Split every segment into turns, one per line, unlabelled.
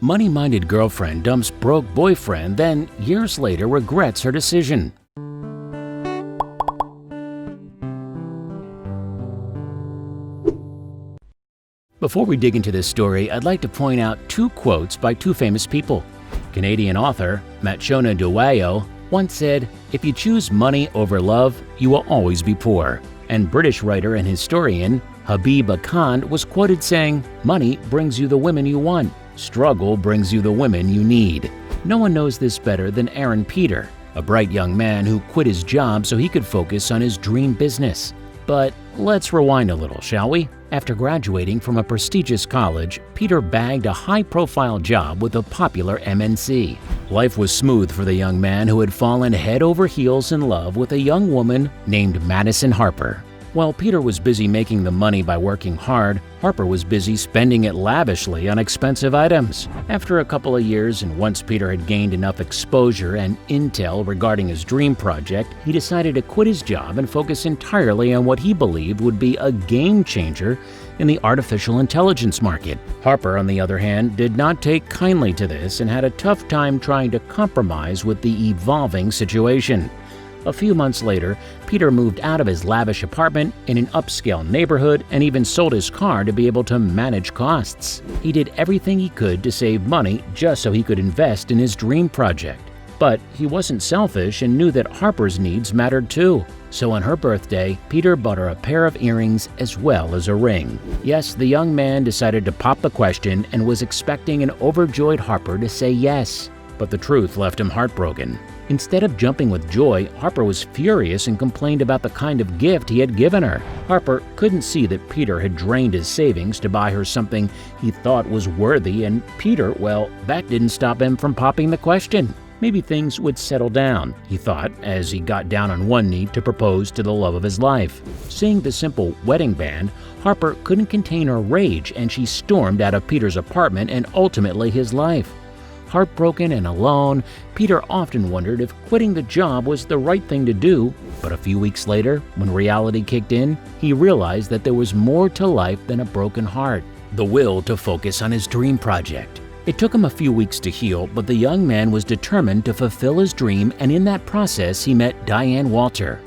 Money-minded girlfriend dumps broke boyfriend, then years later regrets her decision. Before we dig into this story, I'd like to point out two quotes by two famous people. Canadian author WatchJojo once said, "If you choose money over love, you will always be poor." And British writer and historian Habib Khan was quoted saying, "Money brings you the women you want. Struggle brings you the women you need." No one knows this better than Aaron Peter, a bright young man who quit his job so he could focus on his dream business. But let's rewind a little, shall we? After graduating from a prestigious college, Peter bagged a high-profile job with a popular MNC. Life was smooth for the young man who had fallen head over heels in love with a young woman named Madison Harper. While Peter was busy making the money by working hard, Harper was busy spending it lavishly on expensive items. After a couple of years, and once Peter had gained enough exposure and intel regarding his dream project, he decided to quit his job and focus entirely on what he believed would be a game changer in the artificial intelligence market. Harper, on the other hand, did not take kindly to this and had a tough time trying to compromise with the evolving situation. A few months later, Peter moved out of his lavish apartment in an upscale neighborhood and even sold his car to be able to manage costs. He did everything he could to save money just so he could invest in his dream project. But he wasn't selfish and knew that Harper's needs mattered too. So on her birthday, Peter bought her a pair of earrings as well as a ring. Yes, the young man decided to pop the question and was expecting an overjoyed Harper to say yes. But the truth left him heartbroken. Instead of jumping with joy, Harper was furious and complained about the kind of gift he had given her. Harper couldn't see that Peter had drained his savings to buy her something he thought was worthy, and Peter, well, that didn't stop him from popping the question. Maybe things would settle down, he thought, as he got down on one knee to propose to the love of his life. Seeing the simple wedding band, Harper couldn't contain her rage, and she stormed out of Peter's apartment and ultimately his life. Heartbroken and alone, Peter often wondered if quitting the job was the right thing to do, but a few weeks later, when reality kicked in, he realized that there was more to life than a broken heart, the will to focus on his dream project. It took him a few weeks to heal, but the young man was determined to fulfill his dream, and in that process he met Diane Walter.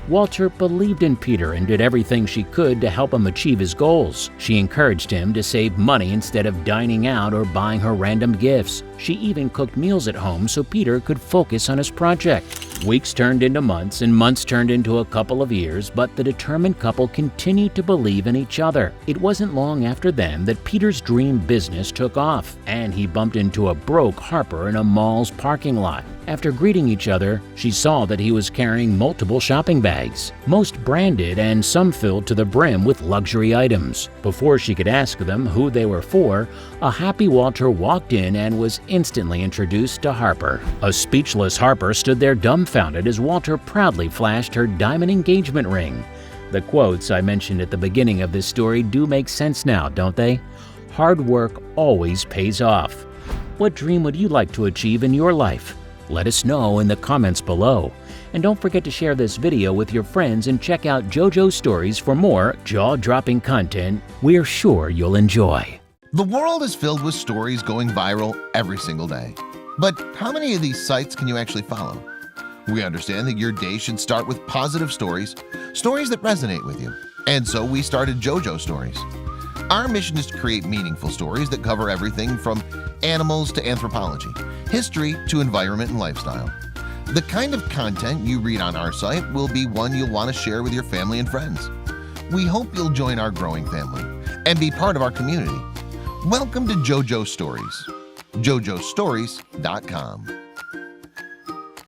Walter believed in Peter and did everything she could to help him achieve his goals. She encouraged him to save money instead of dining out or buying her random gifts. She even cooked meals at home so Peter could focus on his project. Weeks turned into months and months turned into a couple of years, but the determined couple continued to believe in each other. It wasn't long after then that Peter's dream business took off, and he bumped into a broke Harper in a mall's parking lot. After greeting each other, she saw that he was carrying multiple shopping bags, most branded and some filled to the brim with luxury items. Before she could ask them who they were for, a happy Walter walked in and was instantly introduced to Harper. A speechless Harper stood there dumbfounded as Walter proudly flashed her diamond engagement ring. The quotes I mentioned at the beginning of this story do make sense now, don't they? Hard work always pays off. What dream would you like to achieve in your life? Let us know in the comments below. And don't forget to share this video with your friends and check out JoJo Stories for more jaw-dropping content we're sure you'll enjoy.
The world is filled with stories going viral every single day. But how many of these sites can you actually follow? We understand that your day should start with positive stories, stories that resonate with you. And so we started JoJo Stories. Our mission is to create meaningful stories that cover everything from animals to anthropology, history to environment and lifestyle. The kind of content you read on our site will be one you'll want to share with your family and friends. We hope you'll join our growing family and be part of our community. Welcome to JoJo Stories, jojostories.com.